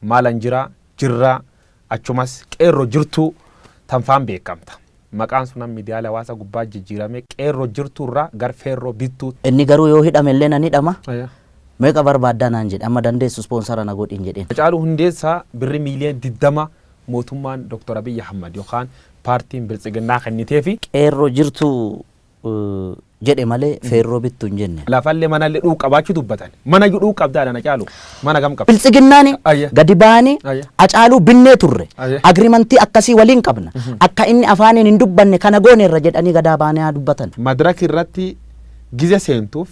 maalan jiraa jirraa achumas qeerroo jirtuu tanfaan beekamta. Maqaan sunan miidiyaalee hawaasaa gubbaa jijjiirame qeerroo jirtuurraa gar ferroo bittuu. Inni garuu yoo hidhame illee nan hidhama. Meeqa barbaaddaa naan jedhe amma dandeessu ispoonsara na godhin jedheen. Haacaalluu hundeessaa birri miiliyoona 20 mootummaan Dr. Abiy Ahmad yookaan paartiin biltsiginnaa kennitee fi qeerroo jirtuu jedhe malee ferroo bittuu hin jenne. Lafallee manallee dhuu qabaachuu dubbatan. Mana dhuu qabdaadhaan Haacaalluu mana gam qaba. Biltsiginnaani gadi baanii Haacaalluu binnee turre. Agriimantii akkasii waliin qabna. Akka inni afaaniin hin dubbanne kana goone irra jedhanii gadaa baanii haa dubbatan. Madiraka irratti gize seentuuf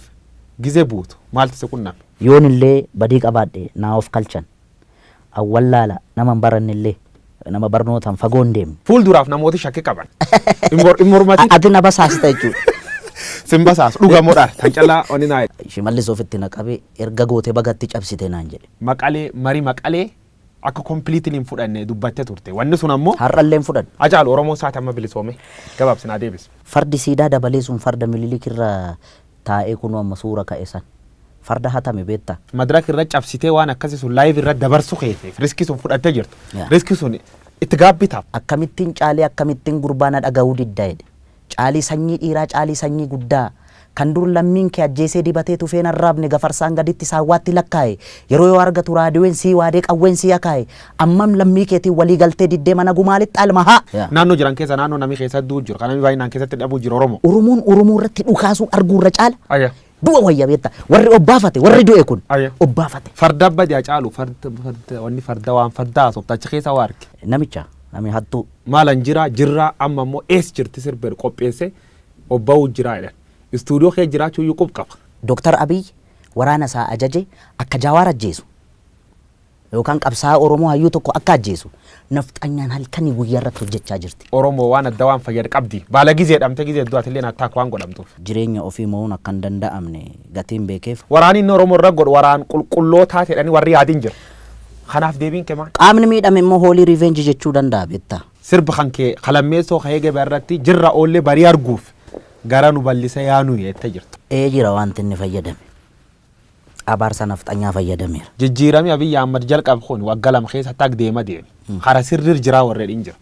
gize buutu maaltu si qunname? Yoon illee badii qabaadhe naa of kalchan. Awwallaala nama barannillee nama barnootaan fagoon deemne. Fuulduraaf namooti shakkii qaban. Immormati. Ati na basaasta jechuudha. Simbasaas dhugamuudhaan tan callaa oni naa. Shimallis ofitti naqabee erga gootee bagatti cabsite naan jedhe. Maqalee marii maqalee akka kompiliitiin hin fudhanne dubbattee turte. Wanni sun ammoo har'allee hin fudhanne. Haacaalluu Oromoo isaati amma bilisoome gabaabsinaa deebis. Fardi siidaa dabalee sun farda mililik irra taa'ee kunoo amma suura ka'e san. Farda hatame beektaa. Madiraka irra cabsitee waan akkasii sun laayiv irra dabarsu keeteef riskii sun fudhattee jirtu. Riskii sun itti gaabbitaaf. Akkamittiin caalee akkamittiin gurbaana dhaga'uu diddaa jedhe. Caalii sanyii dhiiraa caalii sanyii guddaa kan dur lammiin kee ajjeesee dibatee tufeen arraabne gafarsaan gaditti saawwaatti lakkaa'e yeroo yoo argatu raadiyoon sii waadee qawween sii akaa'e ammam lammii keetiin walii galtee diddee mana gumaalitti almahaa. Naannoo jiran keessa naannoo namni keessa du'u jiru kanami baay'inaan keessatti dhabuu jiru Oromoo. Oromoo irratti dhukaasuu arguurra caala. Du'a wayya beekta warri obbaafate warri du'e kun obbaafate. Farda badii Haacaalluu wanni farda waan fardaa sobtacha keessa waa arge. Namicha nami hattuu. Maalan jiraa jirraa amma immoo ees jirti sirbeer qopheesse obba'uu jiraa jedhan. Istuudiyoo kee jiraachuu iyyuu qaba. Dr. Abiy waraana isaa ajaje akka Jawaar ajjeesu yookaan qabsaa Oromoo hayyuu tokko akka ajjeesu nafxanyaan halkanii guyyaa irratti hojjechaa jirti. Oromoo waan adda waan fayyad qabdi. Baala gizee dhamte gizee du'atillee attaak waan godhamtuuf. Jireenya ofii mo'uun akka hin danda'amne gatiin beekeef. Waraanni inni Oromoo irra godhu waraan qulqullootaa ta'edhani warri yaadiin jira. Kanaaf deebiin kee maal? Qaamni miidhame immoo hoolii riveenji jechuu danda'a beektaa. Sirba kan kee qalammeessoo ka'ee gabaa irratti jirra oollee barii arguuf gara nu bal'isa yaanu jettee jirtu. Jira wanti inni fayyadame. Abaarsa nafxanyaa fayyadameera. Jijjiirame Abiy Ahmad jalqab kun waggaa lama keessa taag deema deemi. Kara sirriir jiraa warreen jira.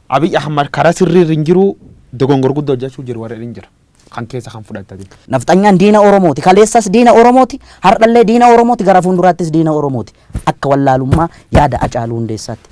Abiy Ahmad kara sirriir hin jiru dogongor guddoo hojjechuu jiru warreen jira. Kan keessa kan fudhatanii. Nafxanyaan diina Oromooti. Kaleessas diina Oromooti. Hardhallee diina Oromooti. Gara fuulduraattis diina Oromooti. Akka wallaalummaa yaada Haacaalluu hundeessaatti.